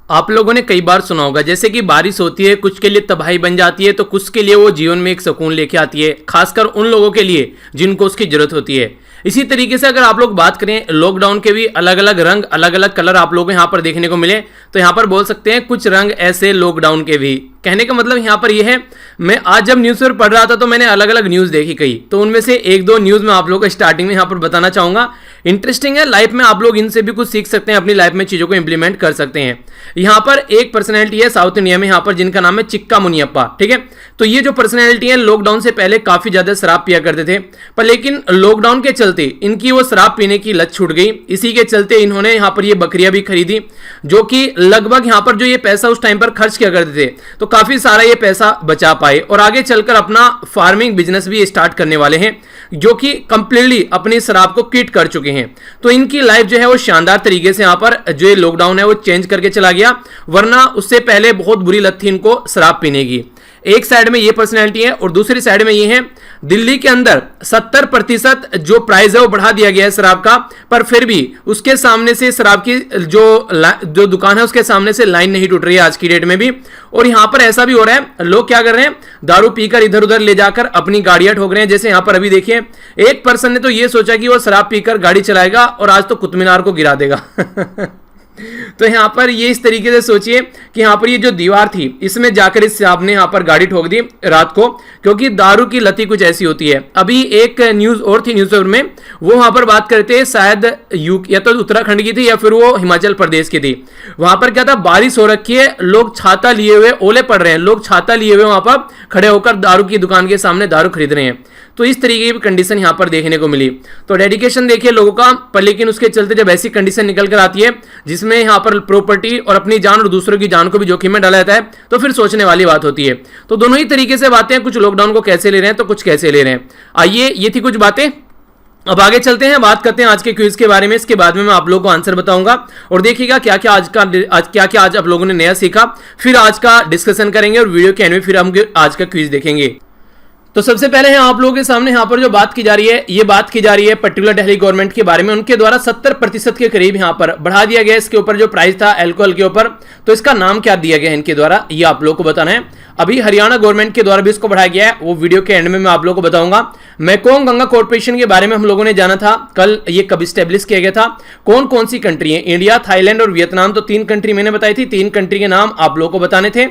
आप लोगों ने कई बार सुना होगा जैसे कि बारिश होती है, कुछ के लिए तबाही बन जाती है तो कुछ के लिए वो जीवन में एक सुकून लेके आती है, खासकर उन लोगों के लिए जिनको उसकी जरूरत होती है। इसी तरीके से अगर आप लोग बात करें, लॉकडाउन के भी अलग अलग रंग, अलग अलग कलर आप लोगों को यहाँ पर देखने को मिले, तो यहाँ पर बोल सकते हैं कुछ रंग ऐसे लॉकडाउन के भी। कहने का मतलब यहाँ पर यह है, मैं आज जब न्यूज़पेपर पढ़ रहा था तो मैंने अलग अलग न्यूज़ देखी कई, तो उनमें से एक दो न्यूज़ मैं आप लोगों को स्टार्टिंग में यहाँ पर बताना चाहूँगा। इंटरेस्टिंग है, लाइफ में आप लोग इनसे भी कुछ सीख सकते हैं, अपनी लाइफ में चीज़ों को इंप्लीमेंट कर सकते हैं। यहाँ पर एक पर्सनैलिटी है साउथ इंडिया में यहाँ पर, जिनका नाम है चिक्का मुनियप्पा। ठीक है, तो ये जो पर्सनैलिटी है लॉकडाउन से पहले काफ़ी ज़्यादा शराब पिया करते थे, पर लेकिन लॉकडाउन के चलते इनकी वो शराब पीने की लत छूट गई। इसी के चलते इन्होंने यहाँ पर ये बकरियां भी खरीदी, जो कि लगभग यहाँ पर जो ये पैसा उस टाइम पर खर्च किया करते थे तो काफ़ी सारा ये पैसा बचा पाए और आगे चलकर अपना फार्मिंग बिजनेस भी स्टार्ट करने वाले हैं, जो कि कंप्लीटली अपनी शराब को क्विट कर चुके हैं। तो इनकी लाइफ जो है वो शानदार तरीके से यहाँ पर जो ये लॉकडाउन है वो चेंज करके चला गया, वरना उससे पहले बहुत बुरी लत थी इनको शराब पीने की। एक साइड में ये पर्सनैलिटी है और दूसरी साइड में ये है दिल्ली के अंदर 70% जो प्राइस है वो बढ़ा दिया गया है शराब का, पर फिर भी उसके सामने से शराब की जो दुकान है उसके सामने से लाइन नहीं टूट रही है आज की डेट में भी। और यहां पर ऐसा भी हो रहा है, लोग क्या कर रहे हैं, दारू पीकर इधर उधर ले जाकर अपनी गाड़ियां ठोक रहे हैं। जैसे यहां पर अभी देखिए, एक पर्सन ने तो ये सोचा कि वो शराब पीकर गाड़ी चलाएगा और आज तो कुतुब मीनार को गिरा देगा। तो यहाँ पर ये इस तरीके से सोचिए कि यहाँ पर ये जो दीवार थी इसमें जाकर इस साहब ने यहाँ पर गाड़ी ठोक दी रात को, क्योंकि दारू की लती कुछ ऐसी होती है। अभी एक न्यूज और थी न्यूज़पेपर में, वो वहां पर बात करते शायद या तो उत्तराखंड की थी या फिर वो हिमाचल प्रदेश की थी। वहां पर क्या था, बारिश हो रखी है, लोग छाता लिए हुए, ओले पड़ रहे हैं, लोग छाता लिए हुए वहां पर खड़े होकर दारू की दुकान के सामने दारू खरीद रहे हैं। तो इस तरीके की कंडीशन यहाँ पर देखने को मिली। तो डेडिकेशन देखिए लोगों का, पर लेकिन उसके चलते जब ऐसी कंडीशन निकल कर आती है जिसमें यहाँ पर प्रॉपर्टी और अपनी जान और दूसरों की जान को भी जोखिम में डाला जाता है, तो फिर सोचने वाली बात होती है। तो दोनों ही तरीके से बातें हैं, कुछ लॉकडाउन को कैसे ले रहे हैं तो कुछ कैसे ले रहे हैं। आइए, ये थी कुछ बातें। अब आगे चलते हैं, बात करते हैं आज के क्विज के बारे में। इसके बाद में मैं आप लोगों को आंसर बताऊंगा और देखिएगा क्या क्या आज आप लोगों ने नया सीखा। फिर आज का डिस्कशन करेंगे और वीडियो के एंड में फिर हम आज का क्विज देखेंगे। तो सबसे पहले है आप लोगों के सामने यहाँ पर जो बात की जा रही है, ये बात की जा रही है पर्टिकुलर दिल्ली गवर्नमेंट के बारे में। उनके द्वारा 70% के करीब यहाँ पर बढ़ा दिया गया इसके ऊपर जो प्राइस था अल्कोहल के ऊपर। तो इसका नाम क्या दिया गया है इनके द्वारा, ये आप लोगों को बताना है। अभी हरियाणा गवर्नमेंट के द्वारा भी इसको बढ़ाया गया है, वो वीडियो के एंड में मैं आप लोगों को बताऊंगा। मेकोंग गंगा कॉर्पोरेशन के बारे में हम लोगों ने जाना था कल, ये कब स्टेब्लिश किया गया था, कौन कौन सी कंट्री है, इंडिया, थाईलैंड और वियतनाम। तो 3 कंट्री मैंने बताई थी, 3 कंट्री के नाम आप लोगों को बताने थे।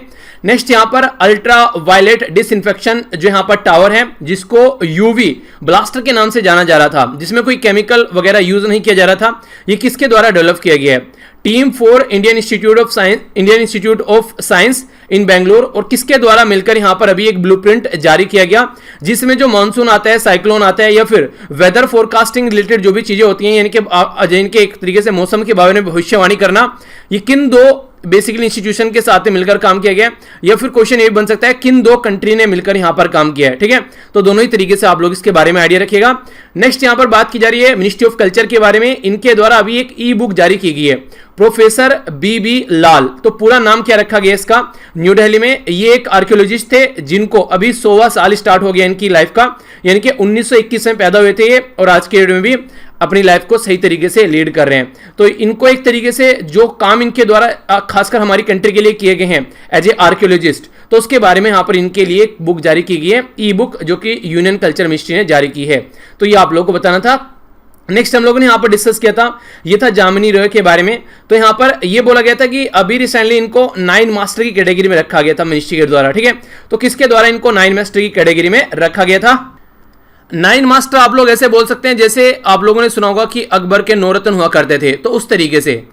नेक्स्ट यहाँ पर अल्ट्रा वायलेट डिसइंफेक्शन जो यहाँ पर टावर है, जिसको यूवी ब्लास्टर के नाम से जाना जा रहा था, जिसमें कोई केमिकल वगैरह यूज नहीं किया जा रहा था। ये किसके द्वारा डेवलप किया गया है, team for Indian Institute of Science in Bangalore. और किसके द्वारा मिलकर यहां पर अभी एक ब्लूप्रिंट जारी किया गया, जिसमें जो मानसून आता है, साइक्लोन आता है या फिर वेदर फोरकास्टिंग रिलेटेड जो भी चीजें होती हैं, यानी कि एक तरीके से मौसम के बारे में भविष्यवाणी करना, ये किन 2 बेसिकली इंस्टीट्यूशन के साथ मिलकर काम किया गया, या फिर क्वेश्चन ये बन सकता है किन 2 कंट्री ने मिलकर यहां पर काम किया है। ठीक है, तो दोनों ही तरीके से आप लोग इसके बारे में आइडिया रखिएगा। नेक्स्ट यहां पर बात की जा रही है मिनिस्ट्री ऑफ कल्चर के बारे में। इनके द्वारा अभी एक ई बुक जारी की गई है, प्रोफेसर बी लाल। तो पूरा नाम क्या रखा गया इसका, न्यू दिल्ली में ये एक आर्कियोलॉजिस्ट थे जिनको अभी 100वां साल स्टार्ट हो गया इनकी लाइफ का, यानी कि 1921 में पैदा हुए थे ये और आज के डेट में भी अपनी लाइफ को सही तरीके से लीड कर रहे हैं। तो इनको एक तरीके से जो काम इनके द्वारा खासकर हमारी कंट्री के लिए किए गए हैं एज ए आर्कियोलॉजिस्ट, तो उसके बारे में यहाँ पर इनके लिए एक बुक जारी की गई है, ई बुक, जो कि यूनियन कल्चर मिनिस्ट्री ने जारी की है। तो ये आप लोगों को बताना था। नेक्स्ट हम लोगों ने यहाँ पर डिस्कस किया था, ये था जामिनी रॉय के बारे में। तो यहाँ पर ये बोला गया था कि अभी रिसेंटली इनको 9 मास्टर की कैटेगरी में रखा गया था मिनिस्ट्री के द्वारा। ठीक है, तो किसके द्वारा इनको 9 मास्टर की कैटेगरी में रखा गया था। 9 मास्टर आप लोग ऐसे बोल सकते हैं जैसे आप लोगों ने सुना होगा कि अकबर के 9 रत्न हुआ करते थे, तो उस तरीके से।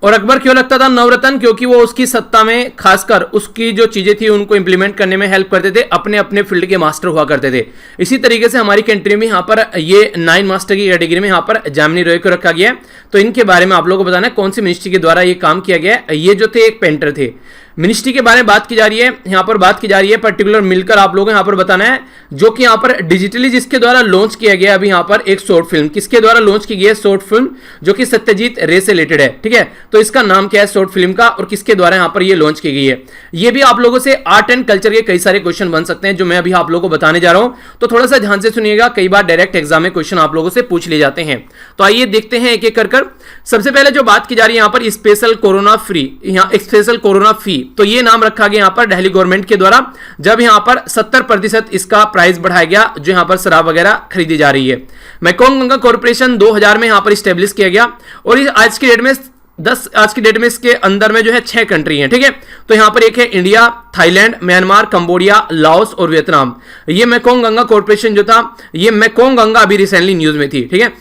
और अकबर क्यों लगता था नवरत्न, क्योंकि वो उसकी सत्ता में खासकर उसकी जो चीजें थी उनको इंप्लीमेंट करने में हेल्प करते थे, अपने अपने फील्ड के मास्टर हुआ करते थे। इसी तरीके से हमारी कंट्री में यहाँ पर ये 9 मास्टर की कैटेगरी में यहाँ पर जामिनी रॉय को रखा गया है। तो इनके बारे में आप लोगों को बताना है कौन सी मिनिस्ट्री के द्वारा ये काम किया गया है। ये जो थे एक पेंटर थे, मिनिस्ट्री के बारे में बात की जा रही है, यहाँ पर बात की जा रही है पर्टिकुलर मिलकर आप लोगों को यहाँ पर बताना है, जो कि यहाँ पर डिजिटली जिसके द्वारा लॉन्च किया गया अभी यहाँ पर एक शॉर्ट फिल्म, किसके द्वारा लॉन्च की गई है शॉर्ट फिल्म, जो कि सत्यजीत रे से रिलेटेड है। ठीक है, तो इसका नाम क्या है शॉर्ट फिल्म का और किसके द्वारा यहाँ पर ये लॉन्च की गई है। ये भी आप लोगों से आर्ट एंड कल्चर के कई सारे क्वेश्चन बन सकते हैं जो मैं अभी आप लोगों को बताने जा रहा हूं, तो थोड़ा सा ध्यान से सुनिएगा, कई बार डायरेक्ट एग्जाम में क्वेश्चन आप लोगों से पूछ लिए जाते हैं। तो आइए देखते हैं एक एक कर। सबसे पहले जो बात की जा रही है यहाँ पर स्पेशल कोरोना फ्री, यहाँ स्पेशल कोरोना फी, तो ये नाम रखा गया यहाँ पर दिल्ली गवर्नमेंट के द्वारा, जब यहाँ पर 70% इसका प्राइस बढ़ाया गया जो यहाँ पर शराब वगैरह खरीदी जा रही है। मेकोंग गंगा कॉर्पोरेशन 2000 में यहाँ पर स्टेब्लिश किया गया और आज की डेट में इसके अंदर में जो है 6 कंट्री हैं। ठीक है, तो यहां पर एक है India, Thailand, Myanmar, Cambodia, Laos और वियतनाम। ये मेकोंग गंगा कॉर्पोरेशन जो था, ये मेकोंग गंगा अभी रिसेंटली न्यूज में थी। ठीक है,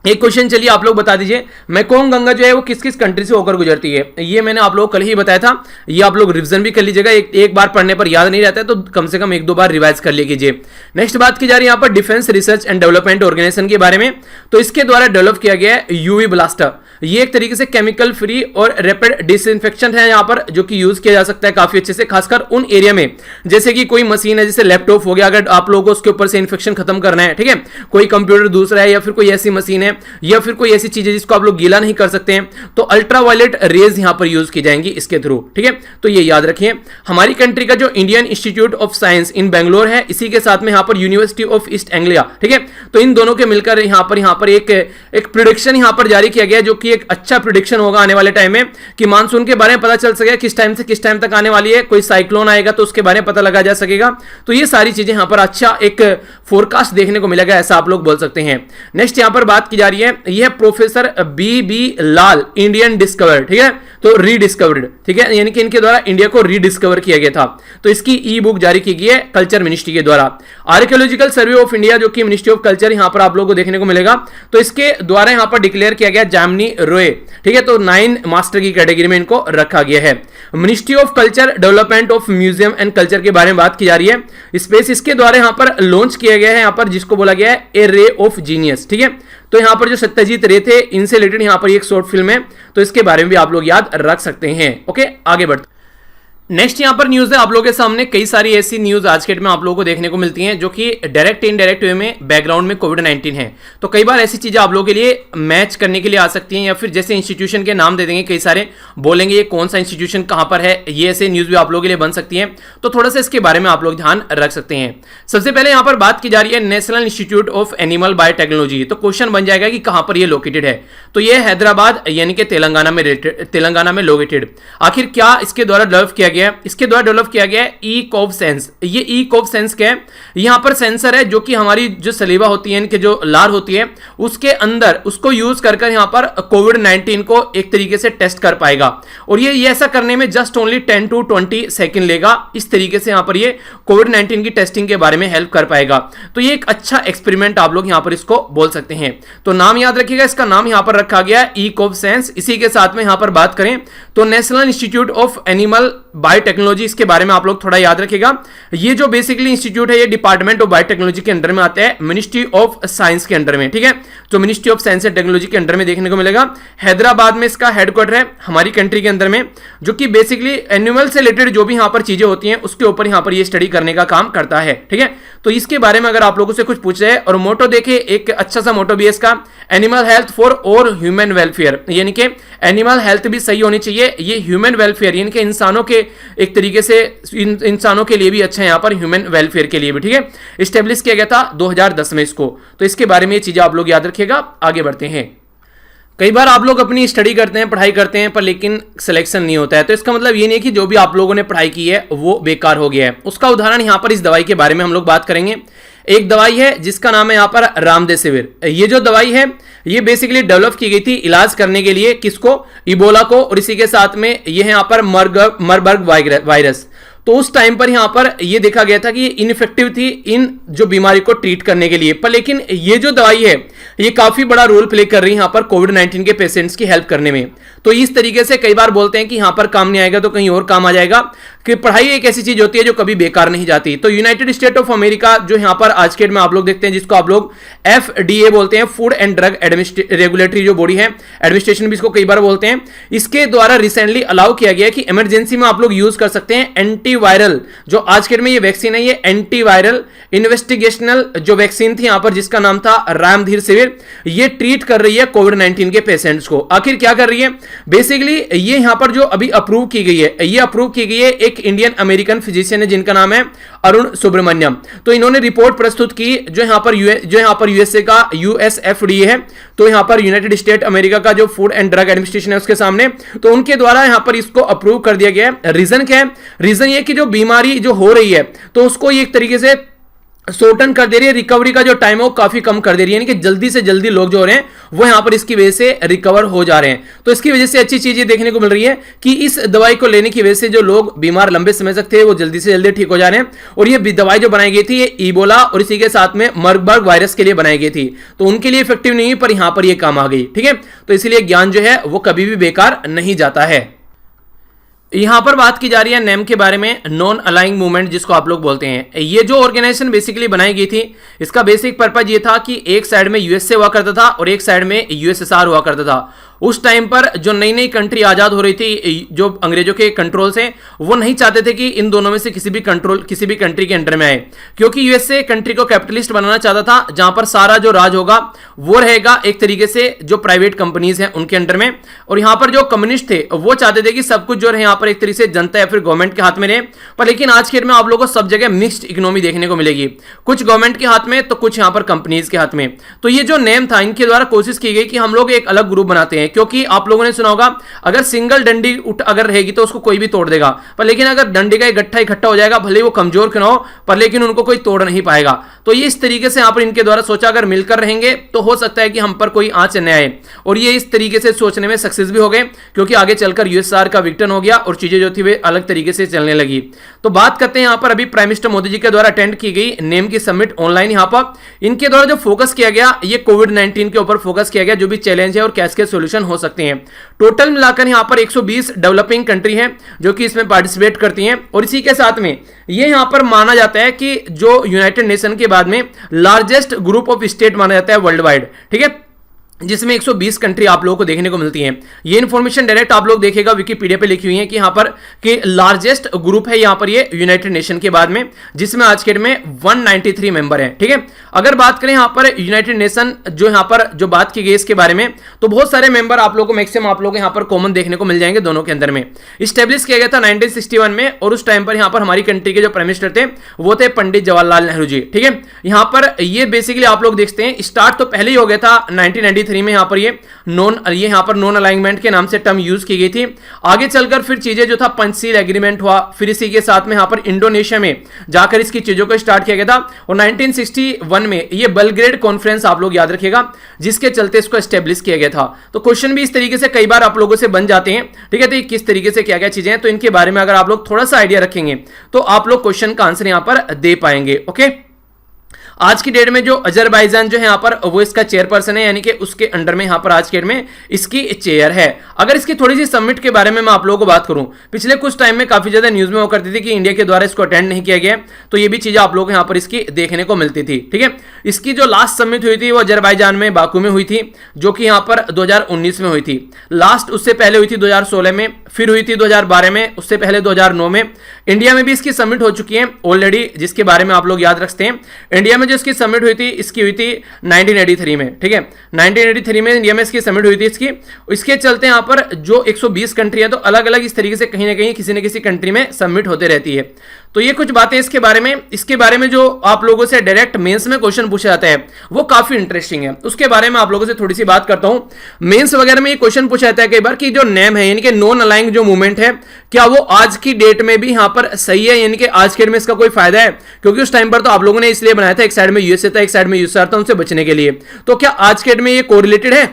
एक क्वेश्चन चलिए आप लोग बता दीजिए, मेकोंग गंगा जो है वो किस किस कंट्री से होकर गुजरती है। ये मैंने आप लोगों को कल ही बताया था, ये आप लोग रिवीजन भी कर लीजिएगा, एक बार पढ़ने पर याद नहीं रहता है तो कम से कम 1-2 बार रिवाइज कर लीजिए। नेक्स्ट बात की जा रही है यहाँ पर defence research and development organisation के बारे में, तो इसके द्वारा डेवलप किया गया है यूवी ब्लास्टर। ये एक तरीके से केमिकल फ्री और रैपिड डिसइंफेक्शन है यहाँ पर, जो कि यूज किया जा सकता है काफी अच्छे से, खासकर उन एरिया में जैसे कि कोई मशीन है जैसे लैपटॉप हो गया, अगर आप लोगों को उसके ऊपर से इन्फेक्शन खत्म करना है। ठीक है, कोई कंप्यूटर दूसरा है या फिर कोई ऐसी मशीन है या फिर कोई ऐसी चीज है जिसको आप लोग गीला नहीं कर सकते हैं, तो अल्ट्रावायलेट रेज यहां पर यूज की जाएंगी इसके थ्रू। ठीक है, तो ये याद रखिए। हमारी कंट्री का जो Indian Institute of Science in Bangalore है, इसी के साथ में यहां पर यूनिवर्सिटी ऑफ ईस्ट एंग्लिया। ठीक है, तो इन दोनों के मिलकर यहां पर एक प्रेडिक्शन यहां पर जारी किया गया, जो कि एक अच्छा प्रेडिक्शन होगा आने वाले टाइम में, कि मानसून के बारे में पता चल सकेगा किस टाइम से किस टाइम तक आने वाली है, कोई साइक्लोन आएगा तो उसके बारे में पता लगा जा सकेगा। तो ये सारी चीजें यहां पर अच्छा एक फोरकास्ट देखने को मिलेगा, ऐसा आप लोग बोल सकते हैं। नेक्स्ट यहां पर बात की जा रही है, यह प्रोफेसर बी लाल इंडियन डिस्कवर्ड। ठीक है, तो रीडिस्कवर्ड। ठीक है, यानी कि इनके द्वारा इंडिया को रीडिस्कवर किया गया था, तो इसकी ई बुक जारी की गई है कल्चर मिनिस्ट्री के द्वारा। आर्कियोलॉजिकल सर्वे ऑफ इंडिया, जो कि मिनिस्ट्री ऑफ कल्चर यहां पर आप लोगों को देखने को मिलेगा, तो इसके द्वारा यहां पर डिक्लेयर किया गया जामनी रोए। ठीक है, तो 9 मास्टर की कैटेगरी में इनको रखा गया है। Ministry of culture development of museum and culture के बारे में बात की जा रही है, स्पेस इसके द्वारा यहां पर लॉन्च किया गया है, यहां पर जिसको बोला गया है ए रे ऑफ जीनियस। ठीक है, तो यहां पर जो सत्यजीत रे थे, इनसे रिलेटेड यहां पर एक शॉर्ट फिल्म है, तो इसके बारे में भी आप लोग याद रख सकते हैं। ओके, आगे बढ़ते। नेक्स्ट यहां पर न्यूज है आप लोगों के सामने, कई सारी ऐसी न्यूज आज के डेट में आप लोगों को देखने को मिलती हैं जो कि डायरेक्ट इनडायरेक्ट वे में बैकग्राउंड में कोविड-19 है, तो कई बार ऐसी चीजें आप लोगों के लिए मैच करने के लिए आ सकती हैं, या फिर जैसे इंस्टीट्यूशन के नाम दे देंगे कई सारे, बोलेंगे ये कौन सा इंस्टीट्यूशन कहां पर है, ये ऐसे न्यूज भी आप लोगों के लिए बन सकती है, तो थोड़ा सा इसके बारे में आप लोग ध्यान रख सकते हैं। सबसे पहले यहां पर बात की जा रही है national institute of animal biotechnology, तो क्वेश्चन बन जाएगा कि कहां पर ये लोकेटेड है, तो ये हैदराबाद यानी कि तेलंगाना में लोकेटेड। आखिर क्या इसके द्वारा डेवलप किया गया है? इसके द्वारा डेवलप किया गया है ई कोव सेंस। ये ई कोव सेंस क्या है? यहां पर सेंसर है जो कि हमारी जो सलीवा होती है, इनके जो लार होती है, उसके अंदर उसको यूज कर यहां पर कोविड-19 को एक तरीके से टेस्ट कर पाएगा, और ये ऐसा करने में जस्ट ओनली 10 to 20 सेकंड लेगा। इस तरीके से यहां पर ये कोविड-19 की टेस्टिंग के बारे में हेल्प कर पाएगा, तो ये एक अच्छा एक्सपेरिमेंट आप लोग यहां पर इसको बोल सकते हैं। तो नाम याद रखिएगा, इसका नाम यहां पर रखा गया है ई कोव सेंस। इसी के साथ में यहां पर बात करें तो national institute of animal biotechnology, इसके बारे में आप लोग थोड़ा याद रखिएगा। ये जो बेसिकली इंस्टीट्यूट है, ये डिपार्टमेंट ऑफ बायोटेक्नोलॉजी के अंडर में आता है, मिनिस्ट्री ऑफ साइंस के अंडर में। ठीक है, तो ministry of science and technology के अंडर में देखने को मिलेगा। हैदराबाद में इसका हेडक्वार्टर है हमारी कंट्री के अंदर में, जो कि बेसिकली एनिमल से रिलेटेड जो भी यहां पर चीजें होती हैं उसके ऊपर यहां पर ये स्टडी करने का काम करता है। ठीक है, तो इसके बारे में अगर आप लोगों से कुछ पूछ रहे हैं, और मोटो देखे, एक अच्छा सा मोटो भी है इसका, एनिमल हेल्थ फॉर और ह्यूमन वेलफेयर, यानी कि एनिमल हेल्थ भी सही होनी चाहिए, ये ह्यूमन वेलफेयर यानी कि इंसानों के एक तरीके से इंसानों के लिए भी अच्छा है, यहां पर ह्यूमन वेलफेयर के लिए भी। ठीक है, इस्टेब्लिश किया गया था 2010 में इसको, तो इसके बारे में ये चीजें आप लोग याद रखिएगा। आगे बढ़ते हैं। कई बार आप लोग अपनी स्टडी करते हैं, पढ़ाई करते हैं, पर लेकिन सिलेक्शन नहीं होता है, तो इसका मतलब ये नहीं है कि जो भी आप लोगों ने पढ़ाई की है वो बेकार हो गया है। उसका उदाहरण यहां पर इस दवाई के बारे में हम लोग बात करेंगे। एक दवाई है जिसका नाम है यहां पर रामदेसिविर। ये जो दवाई है ये बेसिकली डेवलप की गई थी इलाज करने के लिए, किसको? इबोला को, और इसी के साथ में ये यहां पर मरबर्ग वायरस। तो उस टाइम पर यहां पर यह देखा गया था कि ये इनइफेक्टिव थी इन जो बीमारी को ट्रीट करने के लिए, पर लेकिन ये जो दवाई है ये काफी बड़ा रोल प्ले कर रही है यहां पर कोविड-19 के पेशेंट्स की हेल्प करने में। तो इस तरीके से कई बार बोलते हैं कि यहां पर काम नहीं आएगा तो कहीं और काम आ जाएगा, कि पढ़ाई एक ऐसी चीज होती है जो कभी बेकार नहीं जाती। तो यूनाइटेड स्टेट ऑफ अमेरिका जो यहां पर आज के डेट में आप लोग देखते हैं, जिसको आप लोग FDA बोलते हैं, फूड एंड ड्रग रेगुलेटरी जो बॉडी है, एडमिनिस्ट्रेशन भी इसको कई बार बोलते हैं, इसके द्वारा रिसेंटली अलाउ किया गया है कि इमरजेंसी में आप लोग यूज कर सकते हैं एंटीवायरल, जो आज के डेट में ये वैक्सीन है, ये एंटीवायरल इन्वेस्टिगेशनल जो वैक्सीन थी यहां पर, जिसका नाम था रामधीर, ये ट्रीट कर रही है कोविड-19 के पेशेंट्स को। आखिर क्या कर रही है? बेसिकली ये यहां पर जो अभी अप्रूव की गई है, ये अप्रूव की गई है एक इंडियन अमेरिकन फिजिशियन है जिनका नाम है अरुण सुब्रमण्यम। तो इन्होंने रिपोर्ट प्रस्तुत की जो यहां पर यूएसए का USFDA है, तो यहां पर यूनाइटेड स्टेट अमेरिका का जो फूड एंड ड्रग एडमिनिस्ट्रेशन है उसके सामने, तो उनके द्वारा यहां पर इसको अप्रूव कर दिया गया है। रीजन क्या है? रीजन ये कि जो बीमारी जो हो रही है तो उसको ये एक तरीके से शॉर्टन कर दे रही है, रिकवरी का जो टाइम है वो काफी कम कर दे रही है, यानी कि जल्दी से जल्दी लोग जो हो रहे हैं वो यहां पर इसकी वजह से रिकवर हो जा रहे हैं। तो इसकी वजह से अच्छी चीज ये देखने को मिल रही है कि इस दवाई को लेने की वजह से जो लोग बीमार लंबे समय तक थे वो जल्दी से जल्दी ठीक हो जा रहे हैं। और ये दवाई जो बनाई गई थी ये इबोला और इसी के साथ में मर्बर्ग वायरस के लिए बनाई गई थी, तो उनके लिए इफेक्टिव नहीं, पर यहां पर ये काम आ गई। ठीक है, तो इसलिए ज्ञान जो है वो कभी भी बेकार नहीं जाता है। यहां पर बात की जा रही है नेम के बारे में, नॉन अलाइंग मूवमेंट जिसको आप लोग बोलते हैं। ये जो ऑर्गेनाइजेशन बेसिकली बनाई गई थी, इसका बेसिक पर्पज ये था कि एक साइड में यूएसए हुआ करता था और एक साइड में USSR हुआ करता था। उस टाइम पर जो नई नई कंट्री आजाद हो रही थी, जो अंग्रेजों के कंट्रोल से, वो नहीं चाहते थे कि इन दोनों में से किसी भी कंट्री के अंडर में आए, क्योंकि यूएसए कंट्री को कैपिटलिस्ट बनाना चाहता था, जहां पर सारा जो राज होगा वो रहेगा एक तरीके से जो प्राइवेट कंपनीज हैं उनके अंडर में। और यहां पर जो कम्युनिस्ट थे वो चाहते थे कि सब कुछ जो है यहां पर एक तरीके से जनता या फिर गवर्नमेंट के हाथ में रहे। पर लेकिन आज के डेट में आप लोगों को सब जगह मिक्स्ड इकोनॉमी देखने को मिलेगी, कुछ गवर्नमेंट के हाथ में तो कुछ यहां पर कंपनीज के हाथ में। तो ये जो नेम था, इनके द्वारा कोशिश की गई कि हम लोग एक अलग ग्रुप बनाते हैं, क्योंकि आप लोगों ने सुना होगा अगर सिंगल डंडी अगर रहेगी तो उसको कोई भी तोड़ देगा, पर लेकिन अगर डंडी का गट्ठा इकट्ठा हो जाएगा, भले वो कमजोर क्यों ना हो, पर लेकिन उनको कोई तोड़ नहीं पाएगा। तो ये इस तरीके से यहां पर इनके द्वारा सोचा अगर मिलकर रहेंगे तो हो सकता है कि हम पर कोई आंच न आए, और ये इस तरीके से सोचने में सक्सेस भी हो गए, क्योंकि आगे चलकर USSR का विक्टन हो गया और चीजें जो थी वे अलग तरीके से चलने लगी। तो बात करते हैं यहां पर अभी प्राइम मिनिस्टर मोदी जी के द्वारा अटेंड की गई नेम की समिट ऑनलाइन। यहां पर इनके द्वारा जो फोकस किया गया ये कोविड-19 के ऊपर फोकस किया गया, जो भी चैलेंज है और कैसे सोल्यूशन हो सकते हैं। टोटल मिलाकर यहां पर 120 डेवलपिंग कंट्री हैं जो कि इसमें पार्टिसिपेट करती हैं, और इसी के साथ में ये यहां पर माना जाता है कि जो यूनाइटेड नेशन के बाद में लार्जेस्ट ग्रुप ऑफ स्टेट माना जाता है वर्ल्ड वाइड। ठीक है, जिसमें 120 कंट्री आप लोगों को देखने को मिलती हैं। ये इन्फॉर्मेशन डायरेक्ट आप लोग देखेगा विकिपीडिया पे लिखी हुई है कि यहां पर कि लार्जेस्ट ग्रुप है यहां पर ये यूनाइटेड नेशन के बाद में, जिसमें आज के डेट में 193 मेंबर हैं। ठीक है, अगर बात करें यहां पर यूनाइटेड नेशन जो यहां पर जो बात की गई इसके बारे में, तो बहुत सारे मेंबर आप लोगों को मैक्सिमम आप लोग यहां पर कॉमन देखने को मिल जाएंगे दोनों के अंदर में। स्टेब्लिश किया गया था 1961 में, और उस टाइम पर यहां पर हमारी कंट्री के जो प्राइम मिनिस्टर थे वो थे पंडित जवाहरलाल नेहरू जी। ठीक है, यहां पर ये बेसिकली आप लोग देखते हैं स्टार्ट तो पहले ही हो गया था 1993 में, यहां पर ये यहां पर नॉन अलाइनमेंट के नाम से टर्म यूज की गई थी। आगे चलकर फिर चीजें जो था पंचशील एग्रीमेंट हुआ, फिर इसी के साथ में यहां पर इंडोनेशिया में जाकर इसकी चीजों को स्टार्ट किया गया था, और 1961 में ये बेलग्रेड कॉन्फ्रेंस आप लोग याद रखिएगा, जिसके चलते इसको एस्टेब्लिश किया गया था। तो क्वेश्चन भी इस तरीके से कई बार आप लोगों से बन जाते हैं। ठीक है, तो किस तरीके से क्या क्या चीजें हैं, तो इनके बारे में अगर आप लोग थोड़ा सा आइडिया रखेंगे तो आप लोग क्वेश्चन का आंसर यहां पर दे पाएंगे। ओके, आज की डेट में जो अजरबैजान जो है यहाँ पर वो इसका चेयरपर्सन है, यानी कि उसके अंडर में यहाँ पर आज के डेट में इसकी चेयर है। अगर इसकी थोड़ी सी समिट के बारे में मैं आप लोगों को बात करूं, पिछले कुछ टाइम में काफी ज्यादा न्यूज में वो करती थी कि इंडिया के द्वारा इसको अटेंड नहीं किया गया, तो ये भी चीजें आप लोग यहाँ पर इसकी देखने को मिलती थी। ठीक है, इसकी जो लास्ट समिट हुई थी वो अजरबैजान में बाकू में हुई थी, जो कि यहाँ पर 2019 में हुई थी। लास्ट उससे पहले हुई थी 2016 में, फिर हुई थी 2012 में, उससे पहले 2009 में। इंडिया में भी इसकी समिट हो चुकी है ऑलरेडी, जिसके बारे में आप लोग याद रखते हैं। इंडिया में जो इसकी समिट हुई थी इसकी हुई थी 1983 में। ठीक है, 1983 में इंडिया में इसकी समिट हुई थी इसकी। इसके चलते यहाँ पर जो 120 कंट्री है, तो अलग अलग इस तरीके से कहीं ना कहीं किसी न किसी कंट्री में समिट होते रहती है। तो ये कुछ बातें इसके बारे में जो आप लोगों से डायरेक्ट मेंस में क्वेश्चन पूछा जाता है वो काफी इंटरेस्टिंग है, उसके बारे में आप लोगों से थोड़ी सी बात करता हूं। मेंस वगैरह में ये क्वेश्चन पूछा जाता है कई बार कि जो नेम है यानी कि नॉन अलाइंग जो मूवमेंट है, क्या वो आज की डेट में भी यहां पर सही है, यानी कि आज के डेट में इसका कोई फायदा है? क्योंकि उस टाइम पर तो आप लोगों ने इसलिए बनाया था, एक साइड में यूएसए था एक साइड में यूएसआर था, उनसे बचने के लिए। तो क्या आज के डेट में ये कोरिलेटेड है?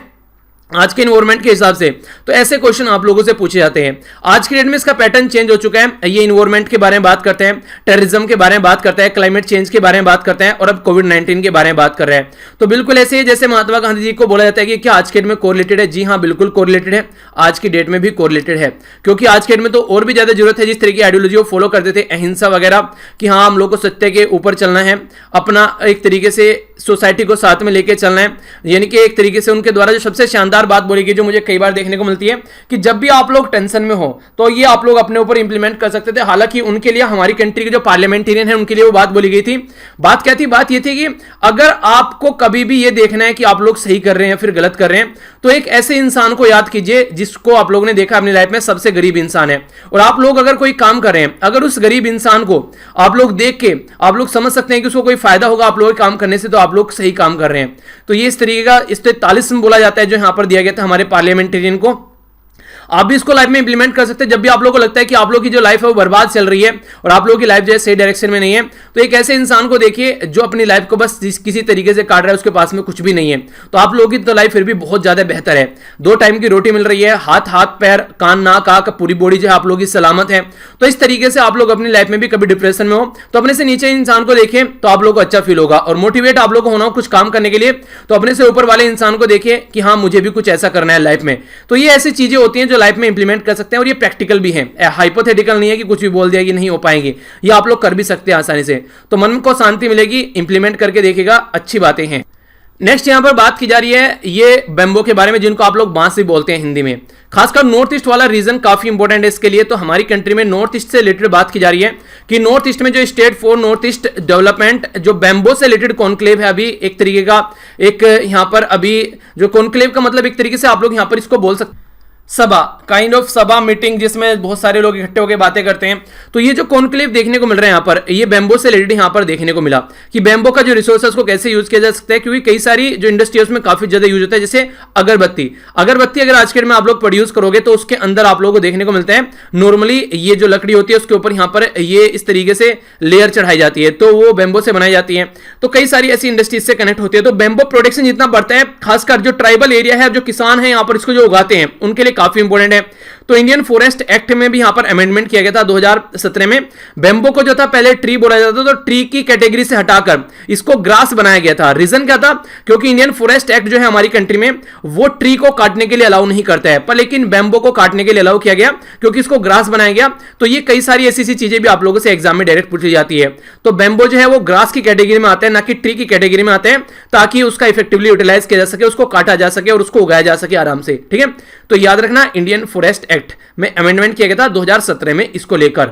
आज के इन्वायरमेंट के हिसाब से। तो ऐसे क्वेश्चन आप लोगों से पूछे जाते हैं। आज की डेट में इसका पैटर्न चेंज हो चुका है। ये इन्वायरमेंट के बारे में बात करते हैं, टेररिज्म के बारे में बात करते हैं, क्लाइमेट चेंज के बारे में बात करते हैं और अब कोविड-19 के बारे में बात कर रहे हैं। तो बिल्कुल ऐसे ही जैसे महात्मा गांधी जी को बोला जाता है कि क्या आज की डेट में कोरिलेटेड है? जी हाँ, बिल्कुल कोरिलेटेड है, आज की डेट में भी कोरिलेटेड है, क्योंकि आज की डेट में तो और भी ज्यादा जरूरत है। जिस तरह की आइडियोलॉजी वो फॉलो करते थे, अहिंसा वगैरह, कि हाँ हम लोग को सत्य के ऊपर चलना है, अपना एक तरीके से सोसाइटी को साथ में लेके चलना है, यानी कि एक तरीके से उनके द्वारा जो सबसे शानदार बात बोली गई, जो मुझे कई बार देखने को मिलती है, कि जब भी आप लोग टेंशन में हो तो ये आप लोग अपने ऊपर इंप्लीमेंट कर सकते थे। हालांकि उनके लिए, हमारी कंट्री के जो पार्लियामेंटेरियन है उनके लिए वो बात बोली गई थी। बात क्या थी? बात ये थी कि अगर आपको कभी भी ये देखना है कि आप लोग सही कर रहे हैं फिर गलत कर रहे हैं, तो एक ऐसे इंसान को याद कीजिए जिसको आप लोगों ने देखा अपनी लाइफ में सबसे गरीब इंसान है, और आप लोग अगर कोई काम कर रहे हैं, अगर उस गरीब इंसान को आप लोग देख के आप लोग समझ सकते हैं कि उसको कोई फायदा होगा आप लोगों के काम करने से, तो आप लोग सही काम कर रहे हैं। तो ये इस तरीके का तालिस्म बोला जाता है जो यहां पर दिया गया था हमारे पार्लियामेंटेरियन को। आप भी इसको लाइफ में इंप्लीमेंट कर सकते हैं। जब भी आप लोगों को लगता है कि आप लोगों की जो लाइफ है वो बर्बाद चल रही है और आप लोगों की लाइफ जो है सही डायरेक्शन में नहीं है, तो एक ऐसे इंसान को देखिए जो अपनी लाइफ को बस किसी तरीके से काट रहा है, उसके पास में कुछ भी नहीं है, तो आप लोगों की तो लाइफ फिर भी बहुत ज्यादा बेहतर है। 2 टाइम की रोटी मिल रही है, हाथ पैर कान नाक आंख पूरी बॉडी जो है आप लोगों की सलामत है। तो इस तरीके से आप लोग अपनी लाइफ में भी कभी डिप्रेशन में हो तो अपने से नीचे इंसान को देखें तो आप लोगों को अच्छा फील होगा, और मोटिवेट आप लोग को होना हो कुछ काम करने के लिए, तो अपने से ऊपर वाले इंसान को देखिए कि हाँ मुझे भी कुछ ऐसा करना है लाइफ में। तो ये ऐसी चीजें होती हैं जो लाइफ में इंप्लीमेंट कर सकते हैं, और ये प्रैक्टिकल भी है, हाइपोथेटिकल नहीं है कि कुछ भी बोल दिया कि नहीं हो पाएंगे, ये आप लोग कर भी सकते हैं आसानी से। तो मन को शांति मिलेगी, इंप्लीमेंट करके देखिएगा, अच्छी बातें हैं। नेक्स्ट यहां पर बात की जा रही है ये बैम्बो के बारे में, जिनको आप लोग बांस भी बोलते हैं हिंदी में। खासकर नॉर्थ ईस्ट वाला रीजन काफी इंपॉर्टेंट है इसके लिए। तो हमारी कंट्री में नॉर्थ ईस्ट से रिलेटेड बात की जा रही है कि नॉर्थ ईस्ट में जो state for north east development, जो बैम्बो से रिलेटेड कॉन्क्लेव है, अभी एक तरीके का एक यहां पर अभी जो कॉन्क्लेव का मतलब एक तरीके से आप लोग यहां पर इसको बोल सकते सभा, काइंड ऑफ सभा मीटिंग, जिसमें बहुत सारे लोग इकट्ठे होकर बातें करते हैं। तो ये जो कॉन्क्लेव देखने को मिल रहा है यहाँ पर, ये बैम्बो से रिलेटेड यहाँ पर देखने को मिला कि बैम्बो का जो रिसोर्सेज को कैसे यूज किया जा सकता है, क्योंकि कई सारी जो इंडस्ट्री है उसमें काफी ज्यादा यूज होता है। जैसे अगरबत्ती अगर आज के डेट में आप लोग प्रोड्यूस करोगे तो उसके अंदर आप लोगों को देखने को मिलता है नॉर्मली ये जो लकड़ी होती है उसके ऊपर यहाँ पर ये इस तरीके से लेयर चढ़ाई जाती है, तो वो बैम्बो से बनाई जाती है। तो कई सारी ऐसी इंडस्ट्रीज से कनेक्ट होती है। तो बैम्बो प्रोडक्शन जितना बढ़ता है, खासकर जो ट्राइबल एरिया है, जो किसान है यहाँ पर इसको जो उगाते हैं, उनके लिए काफी इंपॉर्टेंट है। तो इंडियन फॉरेस्ट एक्ट में भी यहां पर अमेंडमेंट किया गया था 2017 में। बैम्बो को जो था पहले ट्री बोला जाता था, तो ट्री की कैटेगरी से हटाकर इसको ग्रास बनाया गया था। रीजन क्या था? क्योंकि इंडियन फॉरेस्ट एक्ट जो है हमारी कंट्री में वो ट्री को काटने के लिए अलाउ नहीं करता है, पर लेकिन बैम्बो को काटने के लिए अलाउ किया गया क्योंकि इसको ग्रास बनाया गया। तो ये कई सारी ऐसी चीजें भी आप लोगों से एग्जाम में डायरेक्ट पूछी जाती है। तो बैम्बो जो है वो ग्रास की कैटेगरी में आता है, ना कि ट्री की कैटेगरी में आते हैं, ताकि उसका इफेक्टिवली यूटिलाइज किया जा सके, उसको काटा जा सके और उसको उगाया जा सके आराम से। ठीक है, तो याद रखना इंडियन फॉरेस्ट एक्ट में अमेंडमेंट किया गया था 2017 में इसको लेकर।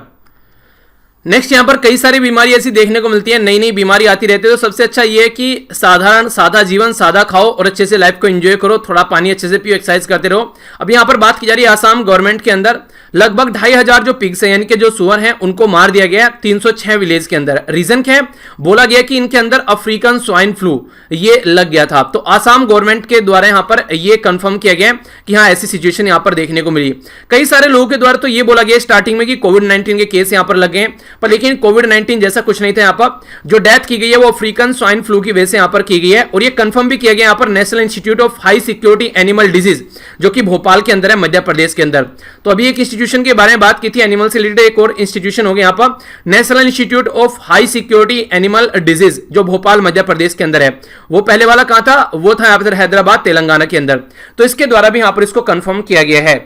नेक्स्ट यहां पर कई सारी बीमारी ऐसी देखने को मिलती है, नई नई बीमारी आती रहती है। तो सबसे अच्छा ये है कि सादा जीवन, सादा खाओ और अच्छे से लाइफ को एंजॉय करो, थोड़ा पानी अच्छे से पियो, एक्सरसाइज करते रहो। अब यहां पर बात की जा रही है आसाम गवर्नमेंट के अंदर लगभग 2500 जो पिग्स है, यानी कि जो सुअर हैं, उनको मार दिया गया 306 विलेज के अंदर। रीजन क्या है? बोला गया कि इनके अंदर अफ्रीकन स्वाइन फ्लू ये लग गया था। तो आसाम गवर्नमेंट के द्वारा यहां पर ये कंफर्म किया गया कि हाँ ऐसी सिचुएशन यहां पर देखने को मिली। कई सारे लोगों के द्वारा तो ये बोला गया स्टार्टिंग में कि कोविड-19 के केस यहां पर लग गए, पर लेकिन कोविड-19 जैसा कुछ नहीं था। यहां पर जो डेथ की गई है वो अफ्रीकन स्वाइन फ्लू की वजह से यहां पर की गई है, और ये कंफर्म भी किया गया यहां पर national institute of high security animal disease, जो कि भोपाल के अंदर है, मध्य प्रदेश के अंदर। तो अभी एक इंस्टीट्यूशन के बारे में बात की थी, एनिमल से रिलेटेड एक और इंस्टीट्यूशन हो गया यहां पर, national institute of high security animal disease, जो भोपाल मध्य प्रदेश के अंदर है। वो पहले वाला कहां था? वो था यहां पर हैदराबाद तेलंगाना के अंदर। तो इसके द्वारा भी यहां पर इसको कंफर्म किया गया है।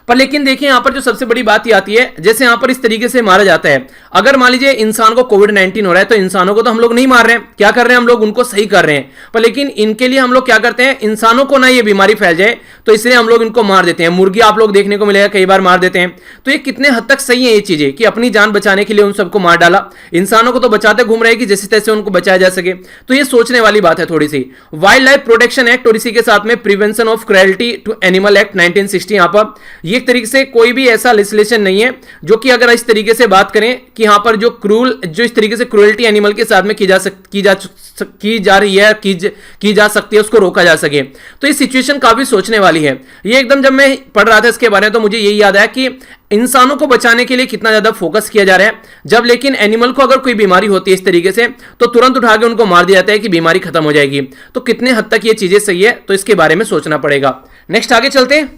पर लेकिन देखिए यहां पर जो सबसे बड़ी बात ये आती है, जैसे यहां पर इस तरीके से मारा जाता है, अगर मान लीजिए इंसान को कोविड-19 हो रहा है तो इंसानों को तो हम लोग नहीं मार रहे हैं, क्या कर रहे हैं हम लोग? उनको सही कर रहे हैं। पर लेकिन इनके लिए हम लोग क्या करते हैं? इंसानों को ना ये बीमारी फैल जाए तो इसलिए हम लोग इनको मार देते हैं। मुर्गी आप लोग देखने को मिलेगा कई बार मार देते हैं। तो ये कितने हद तक सही है ये चीजें कि अपनी जान बचाने के लिए उन सबको मार डाला, इंसानों को तो बचाते घूम रहे हैं कि जैसे तैसे उनको बचाया जा सके। तो ये सोचने वाली बात है थोड़ी सी। वाइल्ड लाइफ प्रोटेक्शन एक्ट और इसी के साथ में prevention of cruelty to animal act 1960, यहां पर ये एक तरीके से कोई भी ऐसा लेजिस्लेशन नहीं है जो कि अगर इस तरीके से बात करें कि यहां पर जो इस तरीके से क्रूरल्टी एनिमल के साथ में की जा रही है, की जा सकती है, उसको रोका जा सके। तो ये सिचुएशन काफी सोचने वाली है। ये एकदम जब मैं पढ़ रहा था इसके बारे में तो मुझे यही याद आया कि इंसानों को बचाने के लिए कितना ज्यादा फोकस किया जा रहा है, जब लेकिन एनिमल को अगर कोई बीमारी होती है इस तरीके से तो तुरंत उठा के उनको मार दिया जाता है कि बीमारी खत्म हो जाएगी। तो कितने हद तक ये चीजें सही है, तो इसके बारे में सोचना पड़ेगा। नेक्स्ट आगे चलते हैं।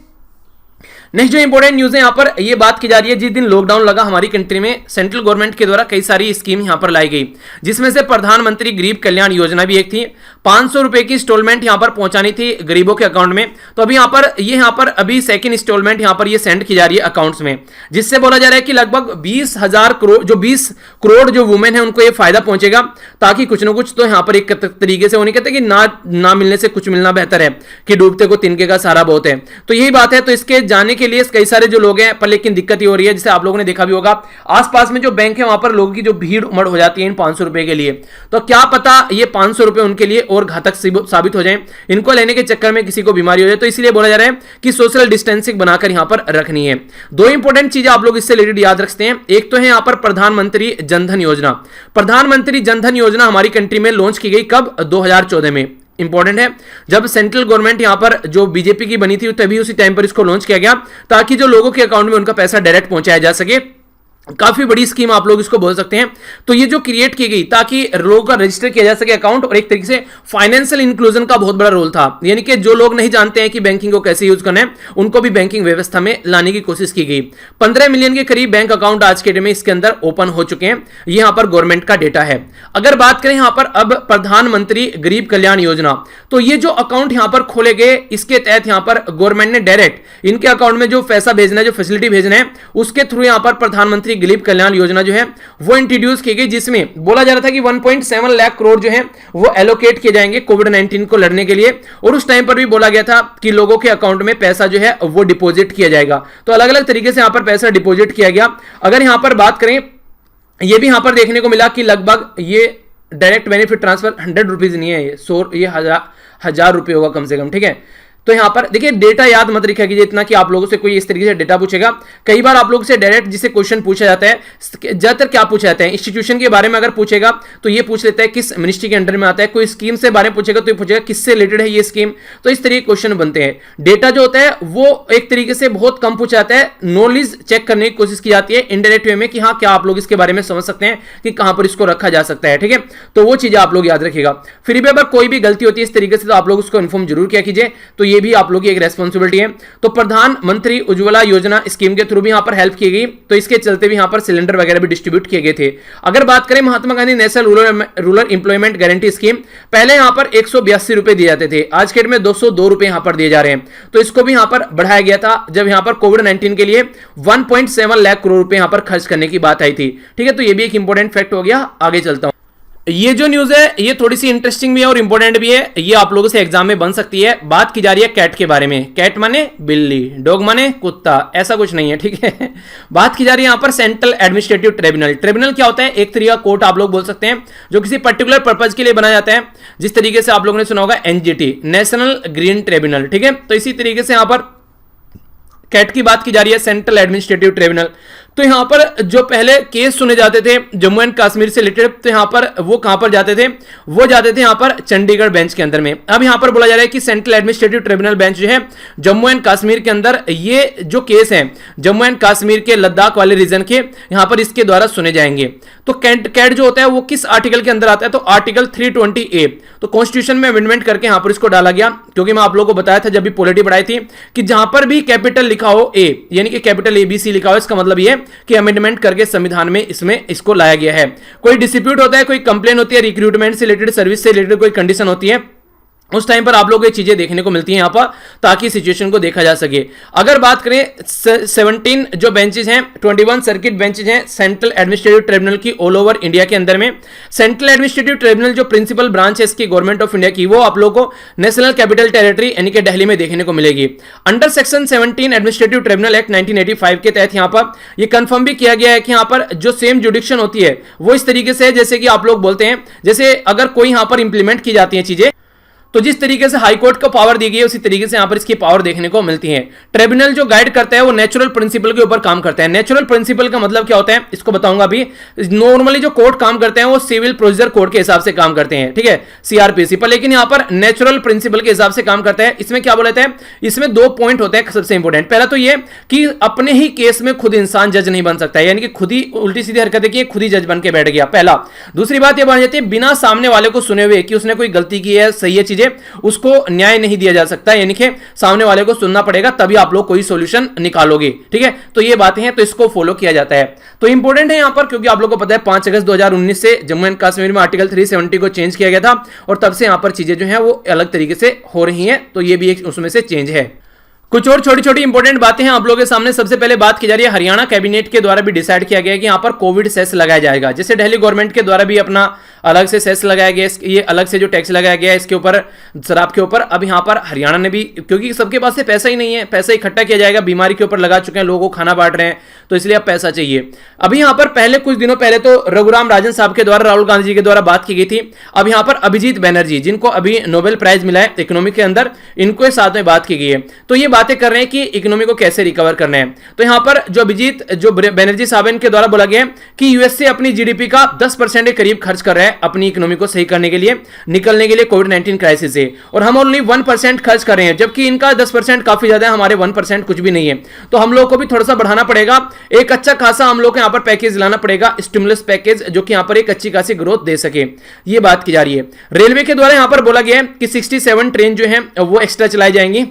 नेक्स्ट जो इंपॉर्टेंट न्यूज है यहाँ पर ये बात की जा रही है, जिस दिन लॉकडाउन लगा हमारी कंट्री में सेंट्रल गवर्नमेंट के द्वारा कई सारी स्कीम यहाँ पर लाई गई, जिसमें से प्रधानमंत्री गरीब कल्याण योजना भी एक थी। 500 रुपए की इंस्टॉलमेंट यहाँ पर पहुंचानी थी गरीबों के अकाउंट में। तो अभी यहाँ पर अभी सेकंड इंस्टॉलमेंट यहाँ पर ये सेंड की जा रही है अकाउंट्स में, जिससे बोला जा रहा है कि लगभग 20,000 करोड़ जो 20 करोड़ जो वुमेन है उनको ये फायदा पहुंचेगा, ताकि कुछ ना कुछ तो यहाँ पर एक तरीके से वो नहीं कहते कि ना मिलने से कुछ मिलना बेहतर है, कि डूबते को तिनके का सहारा बहुत है। तो यही बात है। तो इसके जाने के लिए कई सारे जो लोग हैं, पर लेकिन दिक्कत ये हो रही है, जैसे आप लोगों ने देखा भी होगा आसपास में जो बैंक है वहां पर लोगों की जो भीड़ उमड़ हो जाती है इन 500 रुपए के लिए। तो क्या पता ये 500 रुपए उनके लिए और घातक साबित हो जाए, इनको लेने के चक्कर में किसी को बीमारी हो जाए। तो इसलिए बोला जा रहा है कि सोशल डिस्टेंसिंग बनाकर यहां पर रखनी है। दो इंपॉर्टेंट चीजें आप लोग इससे रिलेटेड याद रखते हैं। एक तो है यहां पर प्रधानमंत्री जनधन योजना। प्रधानमंत्री जनधन योजना हमारी कंट्री में लॉन्च की गई कब? 2014 में। इंपॉर्टेंट है, जब सेंट्रल गवर्नमेंट यहां पर जो बीजेपी की बनी थी तभी उसी टाइम पर इसको लॉन्च किया गया, ताकि जो लोगों के अकाउंट में उनका पैसा डायरेक्ट पहुंचाया जा सके। काफी बड़ी स्कीम आप लोग इसको बोल सकते हैं। तो ये जो क्रिएट की गई ताकि लोगों का रजिस्टर किया जा सके अकाउंट, और एक तरीके से फाइनेंशियल इंक्लूजन का बहुत बड़ा रोल था। यानी कि जो लोग नहीं जानते हैं कि बैंकिंग को कैसे यूज करना है, उनको भी बैंकिंग व्यवस्था में लाने की कोशिश की गई। 15 मिलियन के करीब बैंक अकाउंट आज के डेट में इसके अंदर ओपन हो चुके हैं। यहां पर गवर्नमेंट का डेटा है। अगर बात करें यहां पर अब प्रधानमंत्री गरीब कल्याण योजना, तो ये जो अकाउंट यहां पर खोले गए, इसके तहत यहां पर गवर्नमेंट ने डायरेक्ट इनके अकाउंट में जो पैसा भेजना है, जो फैसिलिटी भेजना है, उसके थ्रू यहां पर प्रधानमंत्री गरीब कल्याण योजना जो है वो इंट्रोड्यूस की गई, जिसमें बोला जा रहा था कि 1.7 लाख करोड़ जो है वो एलोकेट किए जाएंगे कोविड-19 को लड़ने के लिए। और उस टाइम पर भी बोला गया था कि लोगों के अकाउंट में पैसा जो है वो डिपॉजिट किया जाएगा। तो अलग अलग तरीके से यहां पर पैसा डिपॉजिट किया गया। अगर यहां पर बात करें, यह भी यहां पर देखने को मिला कि लगभग ये डायरेक्ट बेनिफिट ट्रांसफर 100 रुपीज नहीं है, ये 1000 रुपए होगा कम से कम। ठीक है, तो यहां पर देखिए डेटा याद मत रखा कीजिए इतना कि आप लोगों से कोई इस तरीके से डेटा पूछेगा। कई बार आप लोगों से डायरेक्ट जिसे क्वेश्चन पूछा जाता है, ज्यादातर क्या पूछा जाता है, इंस्टीट्यूशन के बारे में अगर पूछेगा तो ये पूछ लेता है किस मिनिस्ट्री के अंडर में आता है। कोई स्कीम से बारे में पूछेगा तो ये पूछेगा किससे रिलेटेड है ये स्कीम। तो इस तरीके के क्वेश्चन बनते हैं। डेटा जो होता है वो एक तरीके से बहुत कम पूछा जाता है, नॉलेज चेक करने की कोशिश की जाती है इनडायरेक्ट वे में कि हाँ क्या आप लोग इसके बारे में समझ सकते हैं कि कहां पर इसको रखा जा सकता है। ठीक है, तो वो चीजें आप लोग याद रखिएगा। फिर भी अगर कोई भी गलती होती है इस तरीके से तो आप लोग उसको इन्फॉर्म जरूर किया कीजिए। तो ये भी आप लोग की एक रिस्पांसिबिलिटी है। तो प्रधानमंत्री उज्ज्वला योजना स्कीम के थ्रू भी यहां पर हेल्प की गई, तो इसके चलते भी यहां पर सिलेंडर वगैरह भी डिस्ट्रीब्यूट किए गए थे। अगर बात करें Mahatma Gandhi national rural employment guarantee scheme, पहले यहां पर 182 रुपए दिए जाते थे, आज के डेट में 202 रुपए यहां पर दिए जा रहे हैं। तो इसको भी यहां पर बढ़ाया गया था जब यहां पर कोविड-19 के लिए 1.7 लाख करोड़ रुपए यहां पर खर्च करने की बात आई थी। ठीक है, तो ये भी एक इंपॉर्टेंट फैक्ट हो गया। आगे चलता हूं। ये जो न्यूज है ये थोड़ी सी इंटरेस्टिंग भी है और इंपॉर्टेंट भी है, ये आप लोगों से एग्जाम में बन सकती है। बात की जा रही है कैट के बारे में। कैट माने बिल्ली, डॉग माने कुत्ता, ऐसा कुछ नहीं है। ठीक है, बात की जा रही है यहां पर सेंट्रल एडमिनिस्ट्रेटिव ट्रिब्यूनल। ट्रिब्यूनल क्या होता है? एक तरीका कोर्ट आप लोग बोल सकते हैं जो किसी पर्टिकुलर पर्पज के लिए बनाया जाता है, जिस तरीके से आप लोगों ने सुना होगा एनजीटी, नेशनल ग्रीन ट्रिब्यूनल। ठीक है, तो इसी तरीके से यहां पर कैट की बात की जा रही है, सेंट्रल एडमिनिस्ट्रेटिव ट्रिब्यूनल। तो यहां पर जो पहले केस सुने जाते थे जम्मू एंड कश्मीर से रिलेटेड, तो यहां पर वो कहां पर जाते थे? वो जाते थे यहां पर चंडीगढ़ बेंच के अंदर में। अब यहां पर बोला जा रहा है कि सेंट्रल एडमिनिस्ट्रेटिव ट्रिब्यूनल बेंच जो है जम्मू एंड कश्मीर के अंदर, ये जो केस है जम्मू एंड कश्मीर के लद्दाख वाले रीजन के, यहां पर इसके द्वारा सुने जाएंगे। तो कैट जो होता है वो किस आर्टिकल के अंदर आता है? तो आर्टिकल 320A। तो कॉन्स्टिट्यूशन में अमेंडमेंट करके यहां पर इसको डाला गया, क्योंकि मैं आप लोगों को बताया था जब भी पॉलिटी पढ़ाई थी कि जहां पर भी कैपिटल लिखा हो ए, यानी कि कैपिटल ABC लिखा हो, इसका मतलब ये कि अमेंडमेंट करके संविधान में इसको लाया गया है। कोई डिस्प्यूट होता है, कोई कंप्लेन होती है, रिक्रूटमेंट से रिलेटेड, सर्विस से रिलेटेड कोई कंडीशन होती है, उस टाइम पर आप लोग ये चीजें देखने को मिलती हैं यहां पर, ताकि सिचुएशन को देखा जा सके। अगर बात करें 17 जो बेंचेस हैं, 21 सर्किट बेंचेस हैं सेंट्रल एडमिनिस्ट्रेटिव ट्रिब्यूनल की ऑल ओवर इंडिया के अंदर में। सेंट्रल एडमिनिस्ट्रेटिव ट्रिब्यूनल जो प्रिंसिपल ब्रांच है इसकी गवर्नमेंट ऑफ इंडिया की, वो आप लोग को नेशनल कैपिटल टेरिटरी यानी कि दिल्ली में देखने को मिलेगी। Under section 17 administrative tribunal act 1985 के तहत यहां पर यह कंफर्म भी किया गया है कि यहां पर जो सेम जुडिक्शन होती है वो इस तरीके से, जैसे कि आप लोग बोलते हैं, जैसे अगर कोई यहां पर इंप्लीमेंट की जाती है चीजें, तो जिस तरीके से हाईकोर्ट को पावर दी गई है उसी तरीके से यहां पर इसकी पावर देखने को मिलती है। ट्रिब्यूनल जो गाइड करता है वो नेचुरल प्रिंसिपल के ऊपर काम करता है। नेचुरल प्रिंसिपल का मतलब क्या होता है इसको बताऊंगा अभी। नॉर्मली जो कोर्ट काम करते हैं वो सिविल प्रोसीजर कोड के हिसाब से काम करते हैं, ठीक है, सीआरपीसी पर, लेकिन यहां पर नेचुरल प्रिंसिपल के हिसाब से काम करता है। इसमें क्या बोलते हैं, इसमें दो पॉइंट होते हैं सबसे इंपॉर्टेंट। पहला तो ये कि अपने ही केस में खुद इंसान जज नहीं बन सकता है, यानी कि खुद ही उल्टी सीधी हरकतें की, खुद ही जज बन के बैठ गया, पहला। दूसरी बात यह बन जाती है बिना सामने वाले को सुने हुए कि उसने कोई गलती की है, सही है चीजें, उसको न्याय नहीं दिया जा सकता, यानी कि सामने वाले को सुनना पड़ेगा, तभी आप लोग कोई सॉल्यूशन निकालोगे, ठीक है। तो ये बातें हैं, तो इसको फॉलो किया जाता है। तो इंपॉर्टेंट है यहां पर, क्योंकि आप लोगों को पता है 5 अगस्त 2019 से जम्मू एंड कश्मीर में आर्टिकल 370 को चेंज किया गया था और तब से यहां पर चीजें जो है वो अलग तरीके से हो रही हैं, तो ये भी एक उसमें से चेंज है। कुछ और छोटी छोटी इंपॉर्टेंट बातें हैं आप लोगों के सामने। सबसे पहले बात की जा रही है, हरियाणा कैबिनेट के द्वारा भी डिसाइड किया गया है कि यहां पर कोविड सेस लगाया जाएगा। जैसे दिल्ली गवर्नमेंट के द्वारा भी अपना अलग से सेस लगाया गया, ये अलग से जो टैक्स लगाया गया है इसके ऊपर, शराब के ऊपर, अब यहां पर हरियाणा ने भी, क्योंकि सबके पास से पैसा ही नहीं है, पैसा इकट्ठा किया जाएगा, बीमारी के ऊपर लगा चुके हैं, लोगों को खाना बांट रहे हैं, तो इसलिए अब पैसा चाहिए। अभी यहां पर पहले कुछ दिनों पहले तो रघुराम राजन साहब के द्वारा, राहुल गांधी जी के द्वारा बात की गई थी। अब यहां पर अभिजीत बैनर्जी, जिनको अभी नोबेल प्राइज मिला है इकोनॉमिक के अंदर, इनको साथ में बात की गई है। तो ये बातें कर रहे हैं कि इकोनॉमी को कैसे रिकवर करना है। तो यहां पर जो अभिजीत जो बैनर्जी साहब इनके द्वारा बोला गया है कि यूएसए अपनी जीडीपी का 10% के करीब खर्च कर रहा है अपनी इकोनॉमी को सही करने के लिए, निकलने के लिए कोविड-19 क्राइसिस से, और हम ओनली 1% खर्च कर रहे हैं, जबकि इनका 10% काफी ज्यादा है, हमारे 1% कुछ भी नहीं है। तो हम लोग को भी थोड़ा सा बढ़ाना पड़ेगा, एक अच्छा खासा हम लोग को यहां पर पैकेज लाना पड़ेगा, स्टिमुलस पैकेज, जो कि यहां पर एक अच्छी खासी ग्रोथ दे सके, ये बात की जा रही है। रेलवे के द्वारा यहां पर बोला गया है कि 67 ट्रेन जो है वो एक्स्ट्रा चलाई जाएंगी।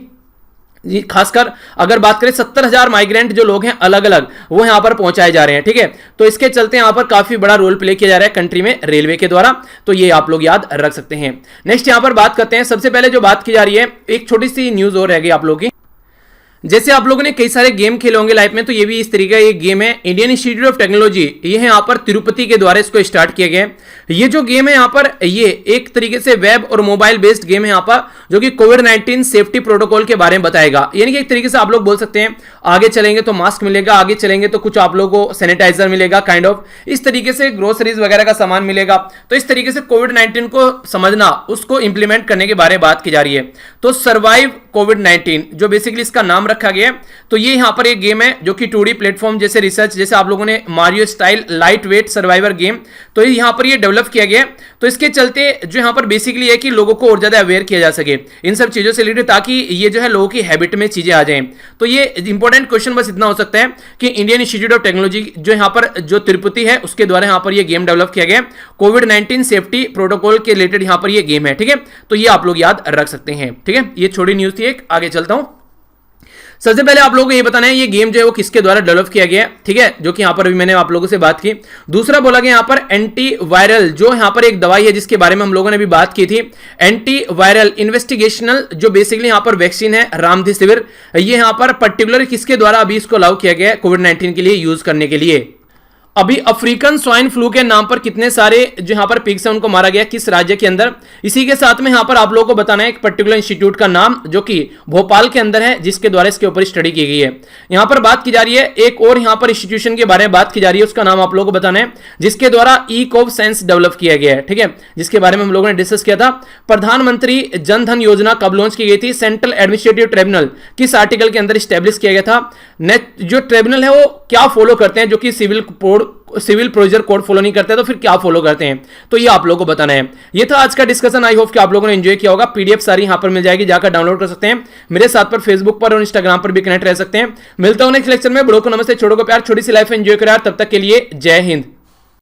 खासकर अगर बात करें 70,000 माइग्रेंट जो लोग हैं अलग अलग, वो यहां पर पहुंचाए जा रहे हैं, ठीक है। तो इसके चलते यहां पर काफी बड़ा रोल प्ले किया जा रहा है कंट्री में रेलवे के द्वारा, तो ये आप लोग याद रख सकते हैं। नेक्स्ट यहां पर बात करते हैं, सबसे पहले जो बात की जा रही है, एक छोटी सी न्यूज और रह गई आप लोगों की। जैसे आप लोगों ने कई सारे गेम खेले होंगे लाइफ में, तो ये भी इस तरीके का एक गेम है, इंडियन इंस्टीट्यूट ऑफ टेक्नोलॉजी, ये है यहाँ पर तिरुपति के द्वारा इसको स्टार्ट किया गया है। ये जो गेम है यहाँ पर, ये एक तरीके से वेब और मोबाइल बेस्ड गेम है यहाँ पर, जो कि कोविड-19 सेफ्टी प्रोटोकॉल के बारे में बताएगा। यानी कि एक तरीके से आप लोग बोल सकते हैं आगे चलेंगे तो मास्क मिलेगा, आगे चलेंगे तो कुछ आप लोगों को सैनिटाइजर मिलेगा, काइंड ऑफ इस तरीके से ग्रोसरीज वगैरह का सामान मिलेगा। तो इस तरीके से कोविड-19 को समझना, उसको इंप्लीमेंट करने के बारे में बात की जा रही है। तो सर्वाइव कोविड-19 जो बेसिकली इसका नाम रखा गया, तो ये यहां पर एक गेम है जो कि 2D प्लेटफॉर्म जैसे रिसर्च, जैसे आप लोगों ने Mario style light weight survivor game, तो यहां पर ये डेवलप किया गया। तो इसके चलते जो यहां पर बेसिकली है कि लोगों को और ज्यादा अवेयर किया जा सके इन सब चीजों से रिलेटेड, ताकि ये जो है लोगों की हैबिट में चीजें आ जाएं। तो ये इंपॉर्टेंट क्वेश्चन बस इतना हो सकता है कि इंडियन इंस्टीट्यूट ऑफ टेक्नोलॉजी जो यहां पर जो तिरुपति है उसके द्वारा यहां पर ये गेम डेवलप किया गया, कोविड-19 सेफ्टी प्रोटोकॉल के रिलेटेड यहां पर ये गेम है, ठीक है। तो ये आप लोग याद रख सकते हैं, ठीक है। ये छोटी न्यूज थी एक, आगे चलता हूं। सबसे पहले आप लोगों को ये बताना है ये गेम जो है वो किसके द्वारा डेवलप किया गया है, ठीक है, जो कि यहां पर अभी मैंने आप लोगों से बात की। दूसरा बोला गया यहां पर एंटी वायरल, जो यहां पर एक दवाई है जिसके बारे में हम लोगों ने भी बात की थी, एंटी वायरल इन्वेस्टिगेशनल, जो बेसिकली यहां पर वैक्सीन है रामदेसिविर, ये यहां पर पर्टिकुलर किसके द्वारा अभी इसको अलाउ किया गया है कोविड-19 के लिए यूज करने के लिए। अभी अफ्रीकन स्वाइन फ्लू के नाम पर कितने सारे जो यहां पर पिग्स हैं उनको मारा गया, किस राज्य के अंदर, इसी के साथ में यहां पर आप लोगों को बताना है एक पर्टिकुलर इंस्टीट्यूट का नाम जो कि भोपाल के अंदर है, जिसके द्वारा इसके ऊपर स्टडी की गई है। यहां पर बात की जा रही है एक और यहां पर इंस्टीट्यूशन के बारे में बात की जा रही है, उसका नाम आप लोगों को बताना है, जिसके द्वारा ई-कोव सेंस डेवलप किया गया है, ठीक है, जिसके बारे में हम लोगों ने डिस्कस किया था। प्रधानमंत्री जन धन योजना कब लॉन्च की गई थी, सेंट्रल एडमिनिस्ट्रेटिव ट्रिब्यूनल किस आर्टिकल के अंदर स्टैब्लिश किया गया था, जो ट्रिब्यूनल है वो क्या फॉलो करते हैं, जो कि सिविल प्रोसीजर कोड फॉलो नहीं करते, तो फिर क्या फॉलो करते हैं, तो ये आप लोगों को बताना है। ये था आज का डिस्कशन, आई होप कि आप लोगों ने एंजॉय किया होगा। पीडीएफ सारी यहां पर मिल जाएगी, जाकर डाउनलोड कर सकते हैं। मेरे साथ पर फेसबुक पर और इंस्टाग्राम पर भी कनेक्ट रह सकते हैं। मिलता हूं नेक्स्ट लेक्चर में। बड़ों को नमस्ते, छोटों को प्यार, छोटी सी लाइफ एंजॉय करें। तब तक के लिए जय हिंद।